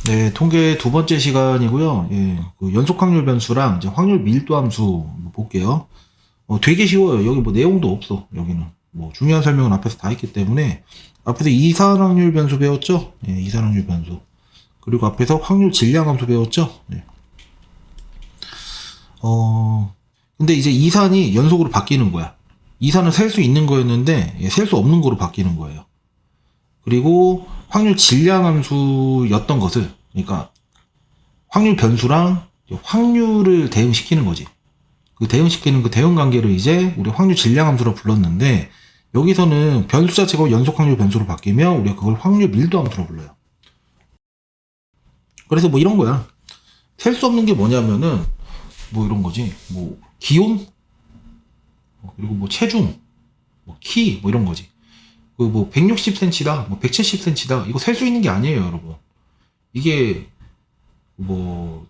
네, 통계 두 번째 시간이고요. 예, 그 연속 확률 변수랑 이제 확률 밀도 함수 볼게요. 되게 쉬워요. 여기 뭐 내용도 없어. 여기는 뭐 중요한 설명은 앞에서 다 했기 때문에 앞에서 이산 확률 변수 배웠죠? 예, 이산 확률 변수. 그리고 앞에서 확률 질량 함수 배웠죠? 예. 근데 이제 이산이 연속으로 바뀌는 거야. 이산은 셀 수 있는 거였는데 셀 수 없는 거로 바뀌는 거예요. 그리고 확률 질량 함수였던 것을, 그러니까 확률 변수랑 확률을 대응시키는 거지. 그 대응시키는 그 대응 관계를 이제 우리 확률 질량 함수로 불렀는데, 여기서는 변수 자체가 연속 확률 변수로 바뀌면 우리가 그걸 확률 밀도 함수로 불러요. 그래서 뭐 이런 거야. 셀 수 없는 게 뭐냐면은 뭐 이런 거지. 뭐 기온, 그리고 뭐 체중, 뭐 키, 뭐 이런 거지. 그 뭐 160cm다, 뭐 170cm다. 이거 셀 수 있는 게 아니에요, 여러분. 이게 뭐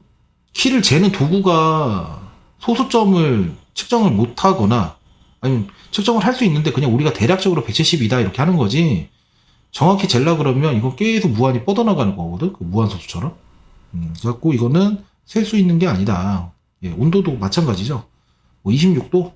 키를 재는 도구가 소수점을 측정을 못 하거나, 아니면 측정을 할 수 있는데 그냥 우리가 대략적으로 170이다 이렇게 하는 거지, 정확히 잴라 그러면 이거 계속 무한히 뻗어나가는 거거든, 그 무한소수처럼. 그래갖고 이거는 셀 수 있는 게 아니다. 예, 온도도 마찬가지죠. 뭐 26도,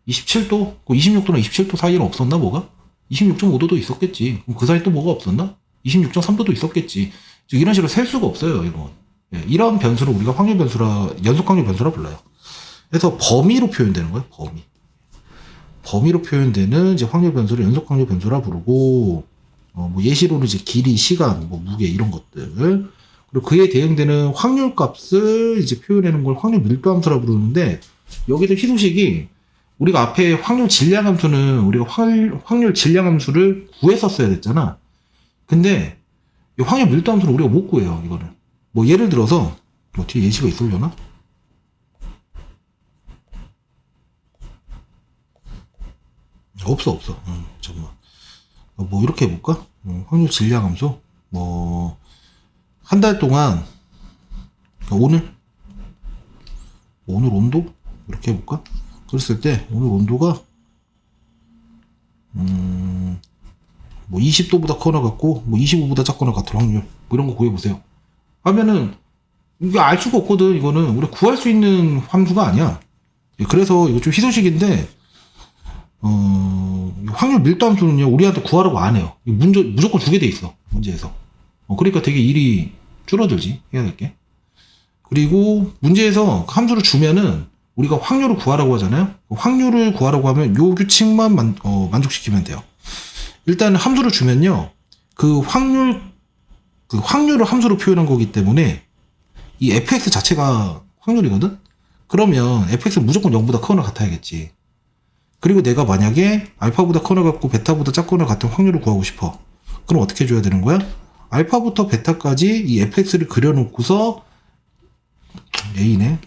27도, 그 26도나 27도 사이에는 없었나 뭐가? 26.5도도 있었겠지. 그럼 그 사이 또 뭐가 없었나? 26.3도도 있었겠지. 이런 식으로 셀 수가 없어요, 이건. 예, 이런 변수를 우리가 확률 변수라, 연속 확률 변수라 불러요. 그래서 범위로 표현되는 거예요, 범위. 범위로 표현되는 이제 확률 변수를 연속 확률 변수라 부르고, 뭐 예시로는 이제 길이, 시간, 뭐 무게 이런 것들, 그리고 그에 대응되는 확률 값을 이제 표현하는 걸 확률 밀도 함수라 부르는데, 여기서 희소식이, 우리가 앞에 확률 질량 함수는 우리가 확률 질량 함수를 구했었어야 됐잖아. 근데 이 확률 밀도 함수를 우리가 못 구해요, 이거는. 뭐 예를 들어서 뭐 뒤에 예시가 있으려나? 없어. 잠깐만. 뭐 이렇게 해볼까? 확률 질량 함수. 뭐 한 달 동안, 그러니까 오늘 온도 이렇게 해볼까? 그랬을 때 오늘 온도가 뭐 20도보다 커나 같고 뭐 25보다 작거나 같은 확률, 뭐 이런 거 구해보세요 하면은, 이게 알 수가 없거든. 이거는 우리 구할 수 있는 함수가 아니야. 그래서 이거 좀 희소식인데, 확률 밀도 함수는요, 우리한테 구하라고 안 해요. 무조건 주게 돼 있어, 문제에서. 그러니까 되게 일이 줄어들지, 해야 될 게. 그리고 문제에서 함수를 주면은 우리가 확률을 구하라고 하잖아요. 확률을 구하라고 하면 요 규칙만 만족시키면 돼요. 일단 함수를 주면요, 그 확률을 함수로 표현한 거기 때문에 이 fx 자체가 확률이거든? 그러면 fx는 무조건 0보다 크거나 같아야겠지. 그리고 내가 만약에 알파보다 크거나 같고 베타보다 작거나 같은 확률을 구하고 싶어. 그럼 어떻게 해줘야 되는 거야? 알파부터 베타까지 이 fx를 그려놓고서, a네.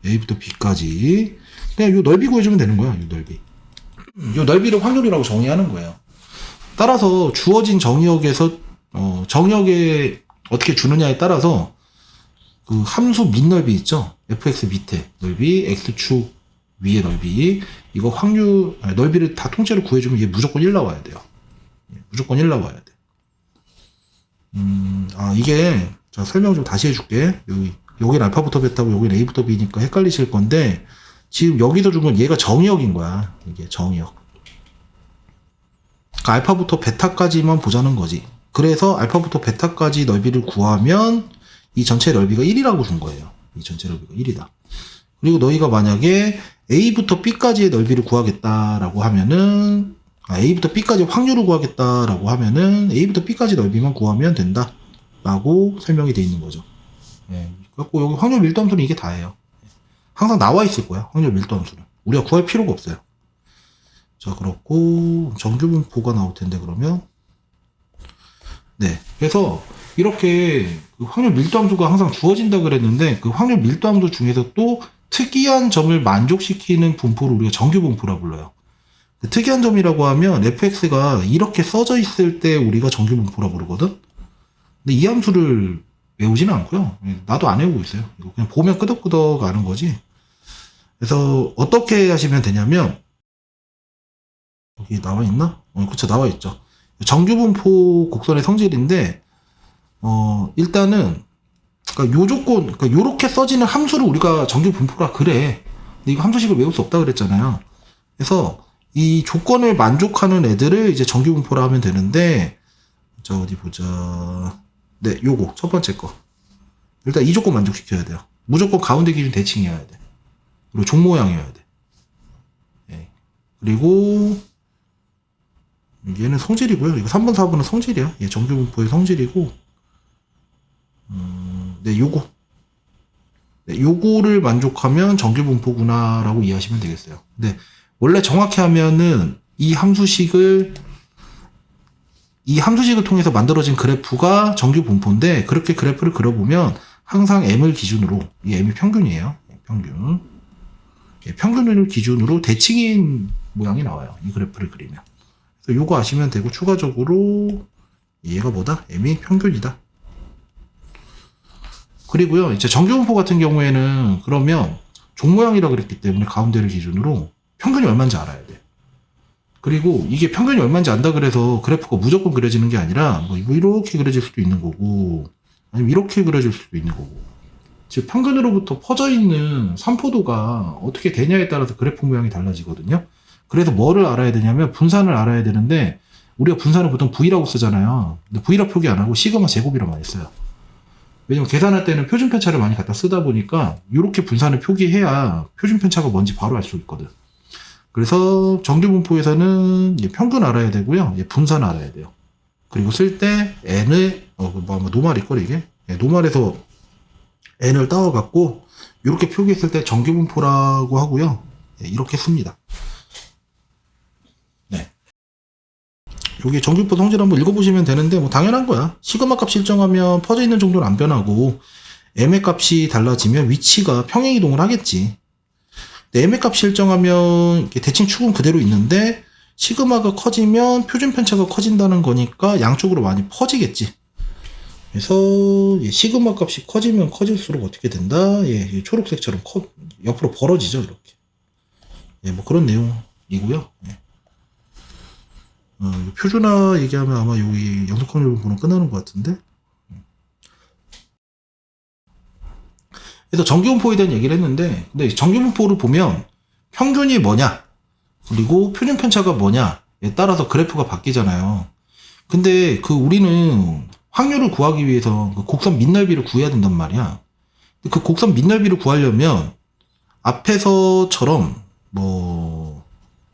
a부터 b까지 그냥 요 넓이 구해주면 되는 거야. 요 넓이. 요 넓이를 확률이라고 정의하는 거예요. 따라서 주어진 정의역에서 정의역에 어떻게 주느냐에 따라서 그 함수 밑넓이 있죠. fx 밑에 넓이, x축 위에 넓이, 이거 넓이를 다 통째로 구해주면 얘 무조건 1 나와야 돼요. 무조건 1 나와야 돼. 이게, 자, 설명 좀 다시 해줄게. 여긴 알파부터 베타고 여긴 a부터 b니까 헷갈리실 건데, 지금 여기서 준 건 얘가 정의역인 거야. 이게 정의역. 그러니까 알파부터 베타까지만 보자는 거지. 그래서 알파부터 베타까지 넓이를 구하면 이 전체 넓이가 1이라고 준 거예요. 이 전체 넓이가 1이다. 그리고 너희가 만약에 a부터 b까지의 넓이를 구하겠다라고 하면은, a부터 b까지 확률을 구하겠다라고 하면은 a부터 b까지 넓이만 구하면 된다 라고 설명이 돼 있는 거죠. 예. 그래갖고 여기 확률 밀도 함수는 이게 다예요. 항상 나와 있을 거야, 확률 밀도 함수는. 우리가 구할 필요가 없어요. 자, 그렇고 정규분포가 나올 텐데, 그러면 네, 그래서 이렇게 그 확률 밀도 함수가 항상 주어진다 그랬는데, 그 확률 밀도 함수 중에서 또 특이한 점을 만족시키는 분포를 우리가 정규분포라 불러요. 그 특이한 점이라고 하면 fx가 이렇게 써져 있을 때 우리가 정규분포라 부르거든. 근데 이 함수를 외우지는 않고요. 나도 안 외우고 있어요. 이거 그냥 보면 끄덕끄덕 아는 거지. 그래서 어떻게 하시면 되냐면, 여기 나와 있나? 그쵸, 나와 있죠. 정규분포 곡선의 성질인데, 일단은 그러니까 요 조건, 그러니까 요렇게 써지는 함수를 우리가 정규 분포라 그래. 근데 이거 함수식을 외울 수 없다 그랬잖아요. 그래서 이 조건을 만족하는 애들을 이제 정규 분포라 하면 되는데, 자, 어디 보자. 네, 요거 첫 번째 거. 일단 이 조건 만족시켜야 돼요. 무조건 가운데 기준 대칭이어야 돼. 그리고 종 모양이어야 돼. 네. 그리고 얘는 성질이고요. 이거 3번, 4번은 성질이야. 얘 정규 분포의 성질이고, 네, 요거. 네, 요거를 만족하면 정규 분포구나라고 이해하시면 되겠어요. 근데 원래 정확히 하면은 이 함수식을 통해서 만들어진 그래프가 정규 분포인데, 그렇게 그래프를 그려보면 항상 m을 기준으로, 이 m이 평균이에요. 평균. 평균을 기준으로 대칭인 모양이 나와요. 이 그래프를 그리면. 그래서 요거 아시면 되고, 추가적으로 얘가 뭐다? m이 평균이다. 그리고요, 이제 정규분포 같은 경우에는 그러면 종 모양이라 그랬기 때문에 가운데를 기준으로 평균이 얼마인지 알아야 돼. 그리고 이게 평균이 얼마인지 안다 그래서 그래프가 무조건 그려지는 게 아니라 뭐 이렇게 그려질 수도 있는 거고, 아니면 이렇게 그려질 수도 있는 거고. 즉 평균으로부터 퍼져 있는 산포도가 어떻게 되냐에 따라서 그래프 모양이 달라지거든요. 그래서 뭐를 알아야 되냐면 분산을 알아야 되는데, 우리가 분산을 보통 V라고 쓰잖아요. 근데 V라 표기 안 하고 시그마 제곱이라 많이 써요. 왜냐면 계산할 때는 표준 편차를 많이 갖다 쓰다 보니까 이렇게 분산을 표기해야 표준 편차가 뭔지 바로 알 수 있거든. 그래서 정규 분포에서는 평균 알아야 되고요. 분산 알아야 돼요. 그리고 쓸 때 n을 노말일 걸 이게. 노말에서 n을 따와 갖고 이렇게 표기했을 때 정규 분포라고 하고요. 이렇게 씁니다. 네. 여기 정규분포 성질 한번 읽어보시면 되는데, 뭐 당연한 거야. 시그마 값 실정하면 퍼져 있는 정도는 안 변하고, m의 값이 달라지면 위치가 평행 이동을 하겠지. 근데 m의 값 실정하면 대칭 축은 그대로 있는데, 시그마가 커지면 표준 편차가 커진다는 거니까 양쪽으로 많이 퍼지겠지. 그래서 시그마 값이 커지면 커질수록 어떻게 된다? 초록색처럼 옆으로 벌어지죠, 이렇게. 뭐 그런 내용이고요. 표준화 얘기하면 아마 여기 영속 확률 분포는 끝나는 것 같은데. 그래서 정규분포에 대한 얘기를 했는데, 근데 정규분포를 보면 평균이 뭐냐, 그리고 표준 편차가 뭐냐에 따라서 그래프가 바뀌잖아요. 근데 우리는 확률을 구하기 위해서 그 곡선 밑넓이를 구해야 된단 말이야. 그 곡선 밑넓이를 구하려면 앞에서처럼 뭐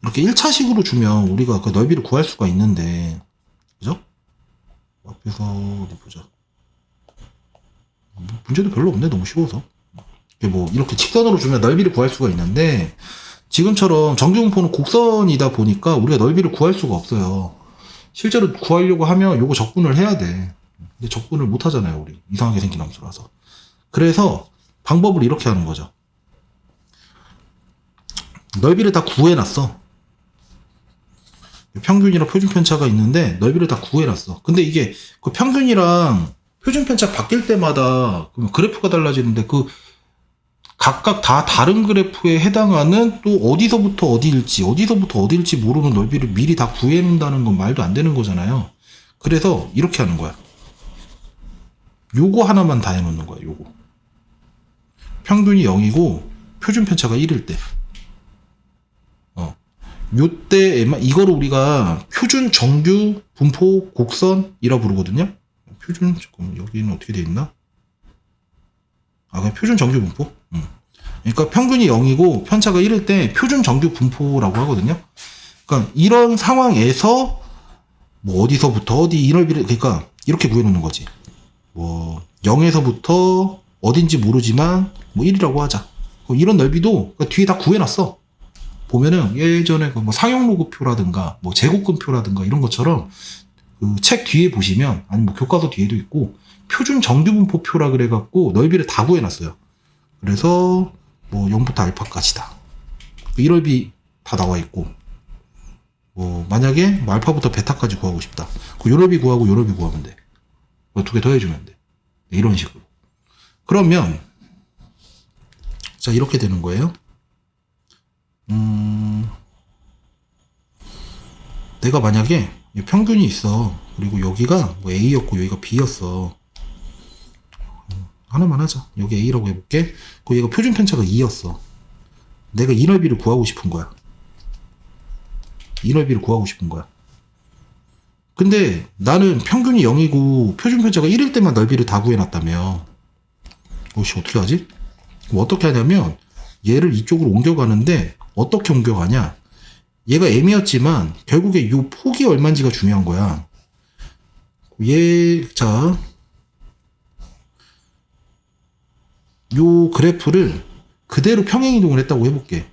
이렇게 1차식으로 주면 우리가 그 넓이를 구할 수가 있는데, 그죠? 앞에서 어디 보자. 문제도 별로 없네. 너무 쉬워서. 뭐 이렇게 직선으로 주면 넓이를 구할 수가 있는데, 지금처럼 정규분포는 곡선이다 보니까 우리가 넓이를 구할 수가 없어요. 실제로 구하려고 하면 요거 적분을 해야 돼. 근데 적분을 못 하잖아요, 우리. 이상하게 생긴 함수라서. 그래서 방법을 이렇게 하는 거죠. 넓이를 다 구해놨어. 평균이랑 표준 편차가 있는데 넓이를 다 구해놨어. 근데 이게 그 평균이랑 표준 편차 바뀔 때마다 그래프가 달라지는데, 그 각각 다 다른 그래프에 해당하는, 또 어디서부터 어디일지 모르는 넓이를 미리 다 구해놓는다는 건 말도 안 되는 거잖아요. 그래서 이렇게 하는 거야. 요거 하나만 다 해놓는 거야. 요거 평균이 0이고 표준 편차가 1일 때, 요때에만 이거를 우리가 표준 정규 분포 곡선이라 부르거든요. 표준, 잠깐만, 여기는 어떻게 돼 있나? 그냥 표준 정규 분포. 그러니까 평균이 0이고 편차가 1일 때 표준 정규 분포라고 하거든요. 그러니까 이런 상황에서 뭐 어디서부터 어디 이 넓이를, 그러니까 이렇게 구해놓는 거지. 뭐 0에서부터 어딘지 모르지만 뭐 1이라고 하자. 이런 넓이도 그러니까 뒤에 다 구해놨어. 보면은 예전에 뭐 상용로그표라든가 뭐 제곱근표라든가 이런 것처럼 그 책 뒤에 보시면, 아니 뭐 교과서 뒤에도 있고 표준 정규분포표라 그래갖고 넓이를 다 구해놨어요. 그래서 뭐 0부터 알파까지다. 이 넓이 다 나와 있고, 뭐 만약에 뭐 알파부터 베타까지 구하고 싶다. 그 요 넓이 구하고 요 넓이 구하면 돼. 두 개 더 해주면 돼. 이런 식으로. 그러면 자, 이렇게 되는 거예요. 내가 만약에 평균이 있어. 그리고 여기가 뭐 A였고 여기가 B였어. 하나만 하자. 여기 A라고 해볼게. 그 얘가 표준 편차가 2였어. 내가 이 넓이를 구하고 싶은 거야. 이 넓이를 구하고 싶은 거야. 근데 나는 평균이 0이고 표준 편차가 1일 때만 넓이를 다 구해놨다며. 오씨, 어떻게 하지? 그럼 어떻게 하냐면 얘를 이쪽으로 옮겨가는데 어떻게 옮겨가냐? 얘가 M이었지만 결국에 요 폭이 얼마인지가 중요한 거야. 자, 요 그래프를 그대로 평행이동을 했다고 해볼게.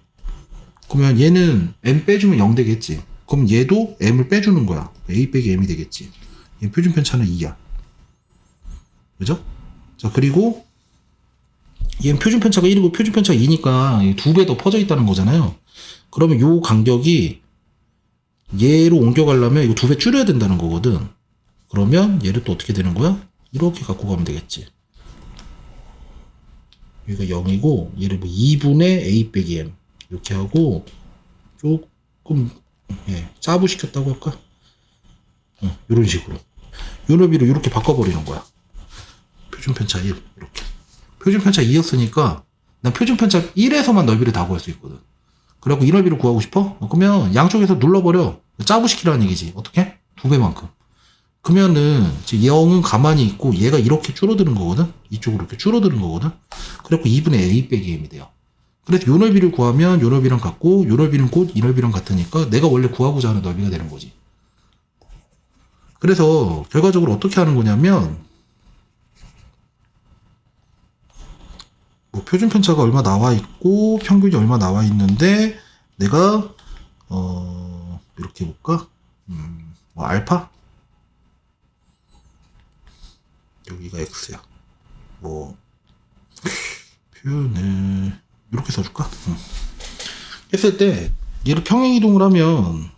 그러면 얘는 M 빼주면 0 되겠지. 그럼 얘도 M을 빼주는 거야. A 빼기 M이 되겠지. 얘 표준 편차는 2야. 그죠? 자, 그리고 얘는 표준 편차가 1이고 표준 편차가 2니까 2배 더 퍼져 있다는 거잖아요. 그러면 요 간격이 얘로 옮겨가려면 이거 2배 줄여야 된다는 거거든. 그러면 얘를 또 어떻게 되는 거야? 이렇게 갖고 가면 되겠지. 여기가 0이고 얘를 뭐 2분의 A 빼기 M 이렇게 하고 조금 짜부시켰다고 할까? 이런 식으로 요 넓이로 이렇게 바꿔버리는 거야. 표준 편차 1 이렇게. 표준 편차 2였으니까 난 표준 편차 1에서만 넓이를 다 구할 수 있거든. 그래갖고 이 넓이를 구하고 싶어? 그러면 양쪽에서 눌러버려. 짜부시키라는 얘기지. 어떻게? 2배만큼. 그러면은 0은 가만히 있고 얘가 이렇게 줄어드는 거거든. 이쪽으로 이렇게 줄어드는 거거든. 그래갖고 2분의 A 빼기 M이 돼요. 그래서 요 넓이를 구하면 요 넓이랑 같고 요 넓이는 곧 이 넓이랑 같으니까 내가 원래 구하고자 하는 넓이가 되는 거지. 그래서 결과적으로 어떻게 하는 거냐면 뭐 표준 편차가 얼마 나와 있고 평균이 얼마 나와 있는데 내가 이렇게 해볼까? 뭐 알파? 여기가 X야. 뭐 표현을 이렇게 써줄까? 했을 때 얘를 평행이동을 하면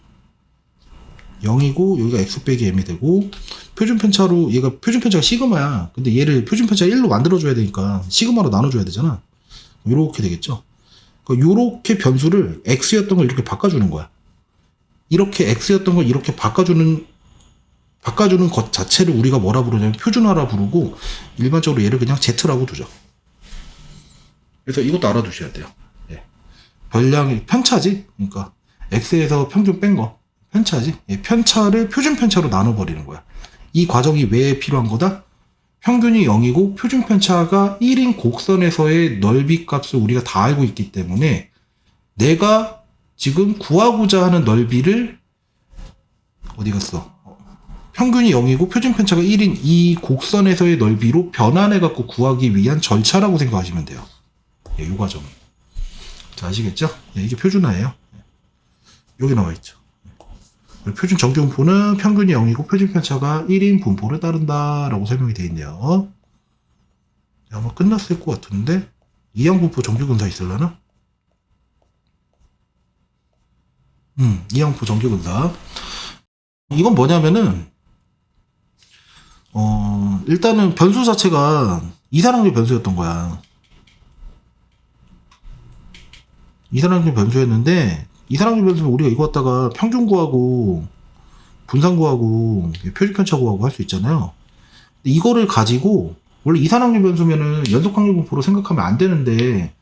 0이고 여기가 X 빼기 M이 되고 표준 편차로 얘가 표준 편차가 시그마야. 근데 얘를 표준 편차 1로 만들어줘야 되니까 시그마로 나눠줘야 되잖아. 요렇게 되겠죠. 그러니까 요렇게 변수를 X였던 걸 이렇게 바꿔주는 거야. 이렇게 X였던 걸 이렇게 바꿔주는 것 자체를 우리가 뭐라 부르냐면 표준화라 부르고 일반적으로 얘를 그냥 Z라고 두죠. 그래서 이것도 알아두셔야 돼요. 별량이 편차지. 그러니까 X에서 평균 뺀 거 편차지. 편차를 표준 편차로 나눠버리는 거야. 이 과정이 왜 필요한 거다? 평균이 0이고 표준 편차가 1인 곡선에서의 넓이 값을 우리가 다 알고 있기 때문에 내가 지금 구하고자 하는 넓이를 어디 갔어? 평균이 0이고 표준 편차가 1인 이 곡선에서의 넓이로 변환해갖고 구하기 위한 절차라고 생각하시면 돼요. 이 과정이. 자, 아시겠죠? 이게 표준화예요. 여기 나와 있죠. 표준 정규 분포는 평균이 0이고 표준 편차가 1인 분포를 따른다라고 설명이 되어 있네요. 아마 끝났을 것 같은데 이항 분포 정규 근사 있을라나? 이항 분포 정규 근사. 이건 뭐냐면은 일단은 변수 자체가 이산항률 변수였던 거야. 이산항률 변수였는데 이산항률 변수는 우리가 이거 갖다가 평균 구하고 분산 구하고 표준 편차 구하고 할 수 있잖아요. 근데 이거를 가지고 원래 이산항률 변수면은 연속확률 분포로 생각하면 안 되는데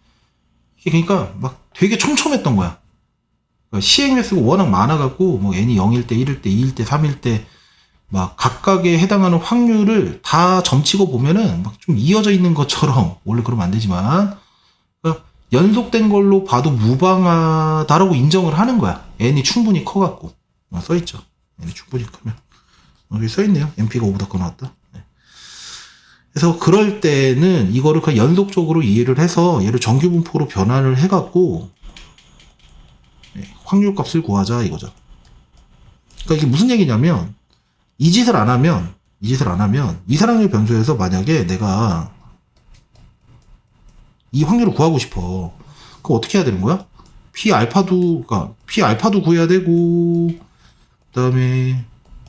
이게 그러니까 막 되게 촘촘했던 거야. 그러니까 시행 횟수가 워낙 많아갖고 뭐 n이 0일 때, 1일 때, 2일 때, 3일 때 막 각각에 해당하는 확률을 다 점치고 보면은 막 좀 이어져 있는 것처럼 원래 그러면 안 되지만 그러니까 연속된 걸로 봐도 무방하다라고 인정을 하는 거야. n이 충분히 커갖고 써있죠. n이 충분히 크면 여기 써있네요. np가 5보다 더 나왔다. 그래서 그럴 때는 이거를 그냥 연속적으로 이해를 해서 얘를 정규분포로 변환을 해갖고 확률 값을 구하자 이거죠. 그러니까 이게 무슨 얘기냐면 이 짓을 안 하면 이산항률 변수에서 만약에 내가 이 확률을 구하고 싶어. 그럼 어떻게 해야 되는 거야? P알파도 구해야 되고 그다음에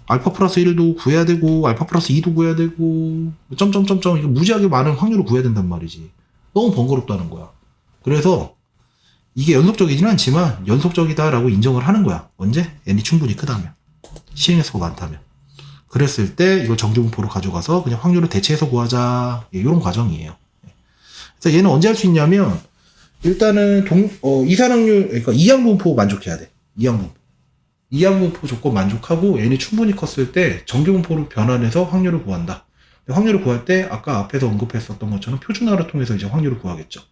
알파 플러스 1도 구해야 되고 알파 플러스 2도 구해야 되고 점점점점 이거 무지하게 많은 확률을 구해야 된단 말이지. 너무 번거롭다는 거야. 그래서 이게 연속적이지는 않지만 연속적이다라고 인정을 하는 거야. 언제? n이 충분히 크다면. 시행횟수가 많다면. 그랬을 때 이걸 정규분포로 가져가서 그냥 확률을 대체해서 구하자. 예, 이런 과정이에요. 그래서 얘는 언제 할 수 있냐면 일단은 이산확률 그러니까 이항분포 만족해야 돼. 이항분포 조건 만족하고 얘는 충분히 컸을 때 정규분포로 변환해서 확률을 구한다. 확률을 구할 때 아까 앞에서 언급했었던 것처럼 표준화를 통해서 이제 확률을 구하겠죠.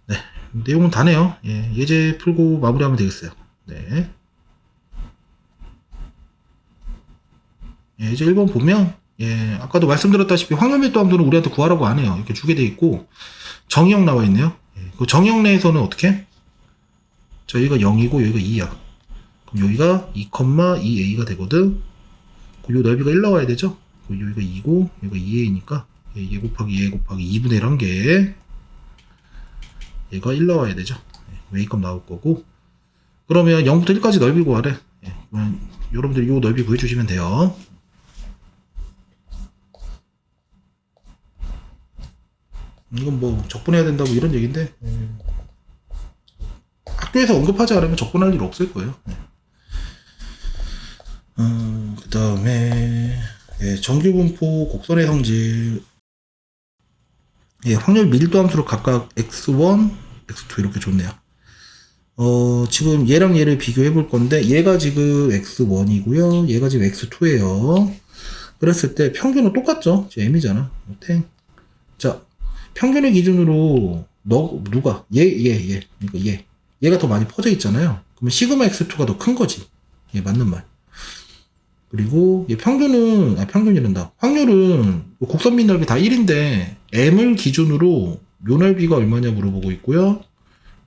네, 내용은 다네요. 예, 예제 풀고 마무리하면 되겠어요. 네. 예, 이제 1번 보면 예, 아까도 말씀드렸다시피 확률 밀도 함수는 우리한테 구하라고 안 해요. 이렇게 주게 돼 있고 정의형 나와 있네요. 예, 그 정의형 내에서는 어떻게? 자, 여기가 0이고 여기가 2야. 그럼 여기가 2,2a가 되거든. 요 넓이가 1 나와야 되죠? 여기가 2고 여기가 2a니까 얘 곱하기 얘 곱하기 2분의 1 한 개. 얘가 1 나와야 되죠? 예, a값 나올 거고. 그러면 0부터 1까지 넓이 구하래. 예, 여러분들 요 넓이 구해주시면 돼요. 이건 뭐 적분해야 된다고 이런 얘기인데 학교에서 언급하지 않으면 적분할 일 없을 거예요. 그 다음에 예, 정규분포 곡선의 성질 예, 확률 밀도 함수로 각각 x1, x2 이렇게 줬네요. 지금 얘랑 얘를 비교해 볼 건데 얘가 지금 x1이고요 얘가 지금 x2예요. 그랬을 때 평균은 똑같죠? m이잖아. 자, 평균의 기준으로 누가 그러니까 얘가 더 많이 퍼져 있잖아요. 그러면 시그마 x2가 더 큰 거지. 예, 맞는 말. 그리고 얘 평균이란다. 확률은 곡선 밑넓이 다 1인데 m을 기준으로 요 넓이가 얼마냐 물어보고 있고요.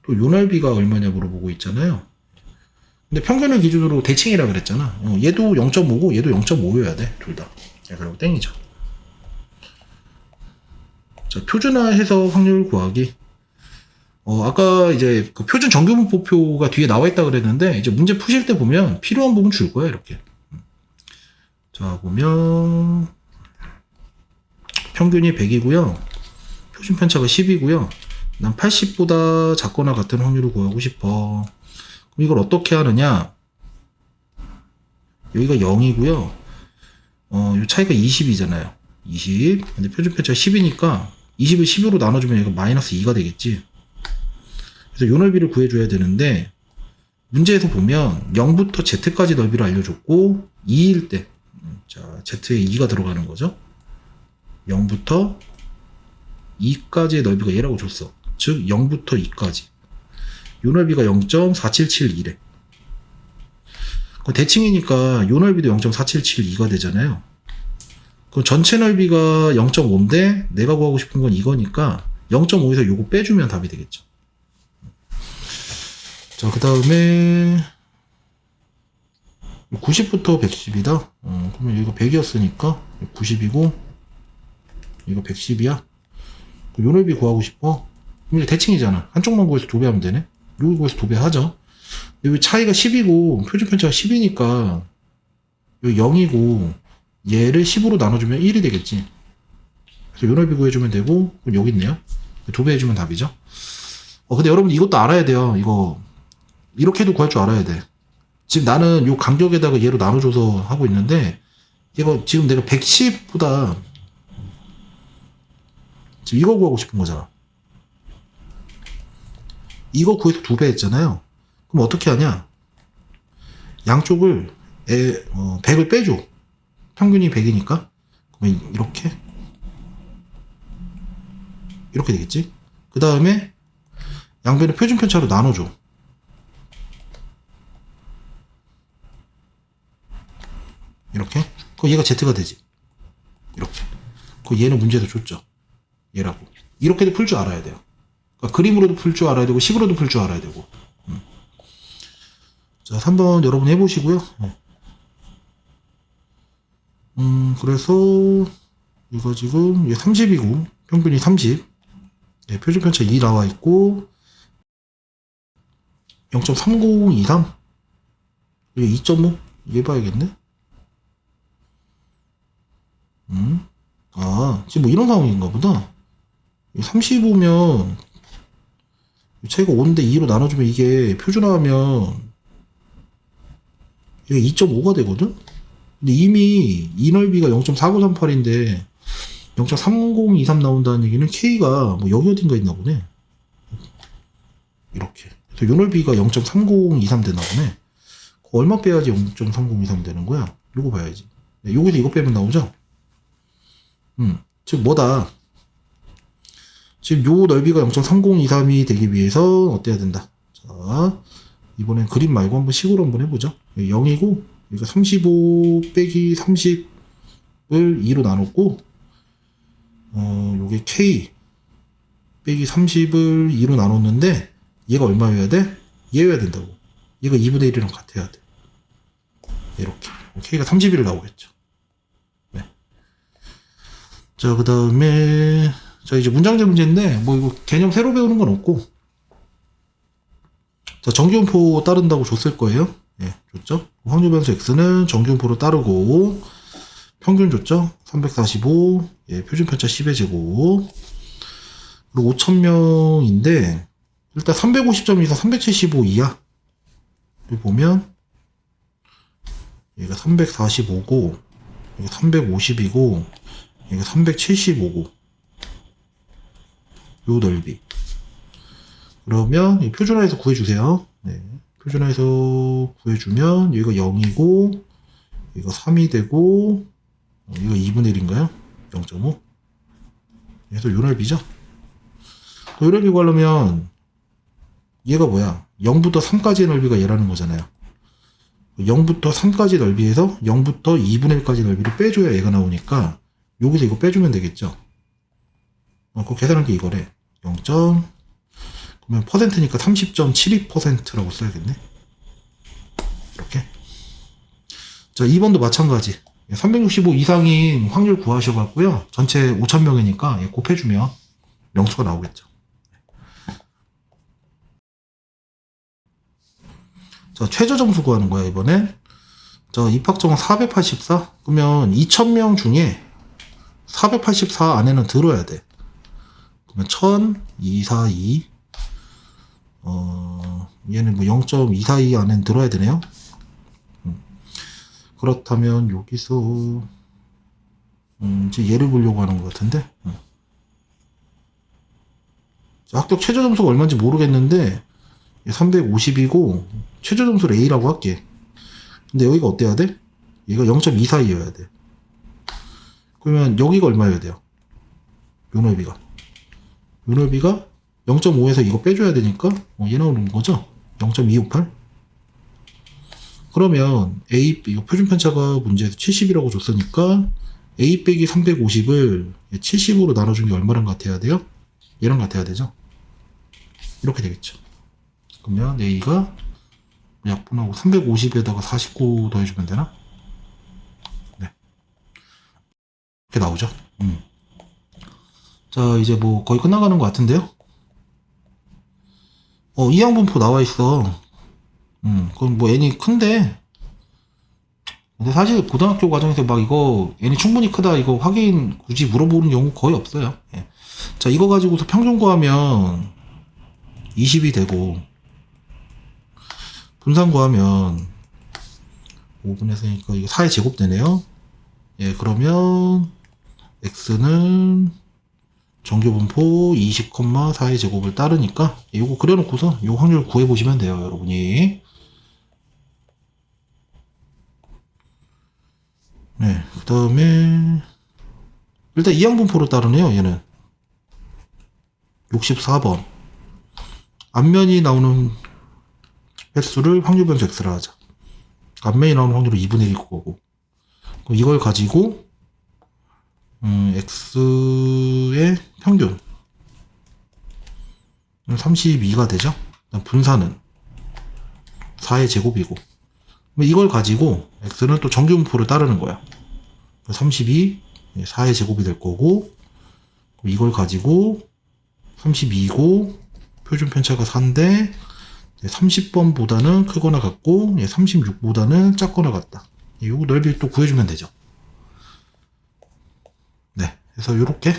또 요 넓이가 얼마냐 물어보고 있잖아요. 근데 평균을 기준으로 대칭이라 그랬잖아. 얘도 0.5고 얘도 0.5여야 돼. 둘 다. 그리고 땡이죠. 자, 표준화해서 확률 구하기. 아까 이제 그 표준 정규분포표가 뒤에 나와 있다 그랬는데 이제 문제 푸실 때 보면 필요한 부분 줄 거야, 이렇게. 자, 보면 평균이 100이고요. 표준 편차가 10이고요. 난 80보다 작거나 같은 확률을 구하고 싶어. 그럼 이걸 어떻게 하느냐? 여기가 0이고요. 요 차이가 20이잖아요. 20. 근데 표준 편차가 10이니까 20을 10으로 나눠주면 얘가 마이너스 2가 되겠지. 그래서 요 넓이를 구해줘야 되는데 문제에서 보면 0부터 z까지 넓이를 알려줬고 2일 때 자, z에 2가 들어가는 거죠. 0부터 2까지의 넓이가 얘라고 줬어. 즉 0부터 2까지 요 넓이가 0.4772래. 대칭이니까 요 넓이도 0.4772가 되잖아요. 그럼 전체 넓이가 0.5인데 내가 구하고 싶은 건 이거니까 0.5에서 요거 빼주면 답이 되겠죠. 자, 그 다음에 90부터 110이다. 그러면 여기가 100이었으니까 90이고 이거 110이야. 요 넓이 구하고 싶어. 그럼 이제 대칭이잖아. 한쪽만 구해서 도배하면 되네. 여기 구해서 도배하죠. 여기 차이가 10이고 표준 편차가 10이니까 여기 0이고 얘를 10으로 나눠주면 1이 되겠지. 그래서 요 넓이 구해주면 되고 그럼 여기 있네요. 도배해주면 답이죠. 근데 여러분 이것도 알아야 돼요. 이거 이렇게도 구할 줄 알아야 돼. 지금 나는 요 간격에다가 얘로 나눠줘서 하고 있는데 이거 지금 내가 110보다 지금 이거 구하고 싶은 거잖아. 이거 구해서 2배 했잖아요. 그럼 어떻게 하냐? 양쪽을 100을 빼줘. 평균이 100이니까. 그러면 이렇게 되겠지? 그 다음에 양변을 표준 편차로 나눠줘. 이렇게. 그럼 얘가 Z가 되지. 이렇게. 그 얘는 문제에서 줬죠. 얘라고. 이렇게도 풀 줄 알아야 돼요. 그러니까 그림으로도 풀 줄 알아야 되고 식으로도 풀 줄 알아야 되고. 자, 3번 여러분 해보시고요. 그래서 이거 지금 30이고 평균이 30. 네, 표준 편차 2 나와 있고 0.3023. 이게 2.5? 얘 봐야겠네. 지금 뭐 이런 상황인가 보다. 35면 차이가 5인데 2로 나눠주면 이게 표준화하면 이게 2.5가 되거든? 근데 이미 이 넓이가 0.4938인데 0.3023 나온다는 얘기는 K가 뭐 여기 어딘가 있나 보네. 이렇게. 그래서 요 넓이가 0.3023 되나 보네. 얼마 빼야지 0.3023 되는 거야? 요거 봐야지. 네, 여기서 이거 빼면 나오죠? 즉 뭐다. 지금 요 넓이가 0.3023이 되기 위해서 어때야 된다. 자, 이번엔 그림 말고 한번 식으로 한번 해보죠. 0이고 여기가 35 빼기 30을 2로 나눴고 요게 K 빼기 30을 2로 나눴는데 얘가 얼마여야 돼? 얘여야 된다고. 얘가 2분의 1이랑 같아야 돼. 이렇게. K가 31을 나오겠죠. 네. 자, 그 다음에, 자, 이제 문장제 문제인데, 뭐, 이거 개념 새로 배우는 건 없고, 자, 정규분포 따른다고 줬을 거예요. 예, 줬죠? 확률 변수 X는 정규분포로 따르고, 평균 줬죠? 345, 예, 표준 편차 10의 제곱, 그리고 5,000명인데, 일단 350점에서 375 이하. 여기 보면, 얘가 345고, 여기 350이고, 여기 375고, 요 넓이. 그러면, 표준화해서 구해주세요. 네. 표준화해서 구해주면, 여기가 0이고, 여기가 3이 되고, 여기가 2분의 1인가요? 0.5. 그래서 요 넓이죠? 요 넓이 구하려면, 얘가 뭐야? 0부터 3까지의 넓이가 얘라는 거잖아요. 0부터 3까지 넓이에서 0부터 2분의 1까지 넓이를 빼줘야 얘가 나오니까 여기서 이거 빼주면 되겠죠. 그거 계산한 게 이거래. 0. 그러면 퍼센트니까 30.72%라고 써야겠네. 이렇게. 자, 2번도 마찬가지. 365 이상인 확률 구하셔갖고요. 전체 5,000명이니까 곱해주면 명수가 나오겠죠. 자, 최저 점수 구하는 거야, 이번엔. 자, 입학정원 484? 그러면 2,000명 중에 484 안에는 들어야 돼. 그러면 1,000, 242. 얘는 뭐 0.242 안에는 들어야 되네요. 그렇다면 여기서, 이제 얘를 보려고 하는 것 같은데. 자, 합격 최저 점수가 얼마인지 모르겠는데, 350이고, 최저 점수를 A라고 할게. 근데 여기가 어때야 돼? 얘가 0.24이어야 돼. 그러면 여기가 얼마여야 돼요? 요 넓이가. 요 넓이가 0.5에서 이거 빼줘야 되니까, 얘 나오는 거죠? 0.258? 그러면 A, 이거 표준편차가 문제에서 70이라고 줬으니까, A 빼기 350을 70으로 나눠준 게 얼마랑 같아야 돼요? 얘랑 같아야 되죠? 이렇게 되겠죠. 그러면 A가 약분하고 350에다가 49 더해주면 되나? 네. 이렇게 나오죠. 자, 이제 뭐 거의 끝나가는 것 같은데요? 이항분포 나와 있어. 그럼 뭐 n이 큰데. 근데 사실 고등학교 과정에서 막 이거 n이 충분히 크다 이거 확인 굳이 물어보는 경우 거의 없어요. 예. 자, 이거 가지고서 평균 구하면 20이 되고, 분산 구하면 5분의 4니까 이거 4의 제곱 되네요. 예, 그러면 x는 정규분포 20,4의 제곱을 따르니까 이거 그려놓고서 이 확률 구해보시면 돼요, 여러분이. 네, 그 다음에 일단 이항분포로 따르네요, 얘는. 64번. 앞면이 나오는 횟수를 확률변수 x라 하자. 앞면이 나오는 확률은 2분의 1일 거고. 그럼 이걸 가지고 x의 평균 32가 되죠. 분산은 4의 제곱이고. 이걸 가지고 x는 또 정규분포를 따르는 거야. 32, 4의 제곱이 될 거고, 이걸 가지고 32고 표준 편차가 4인데 30번보다는 크거나 같고 36보다는 작거나 같다. 요 넓이 또 구해주면 되죠. 네, 그래서 요렇게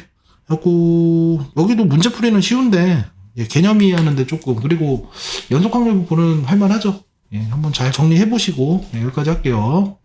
하고, 여기도 문제풀이는 쉬운데 개념이 하는데 조금, 그리고 연속확률분포는 할만하죠. 한번 잘 정리해 보시고 여기까지 할게요.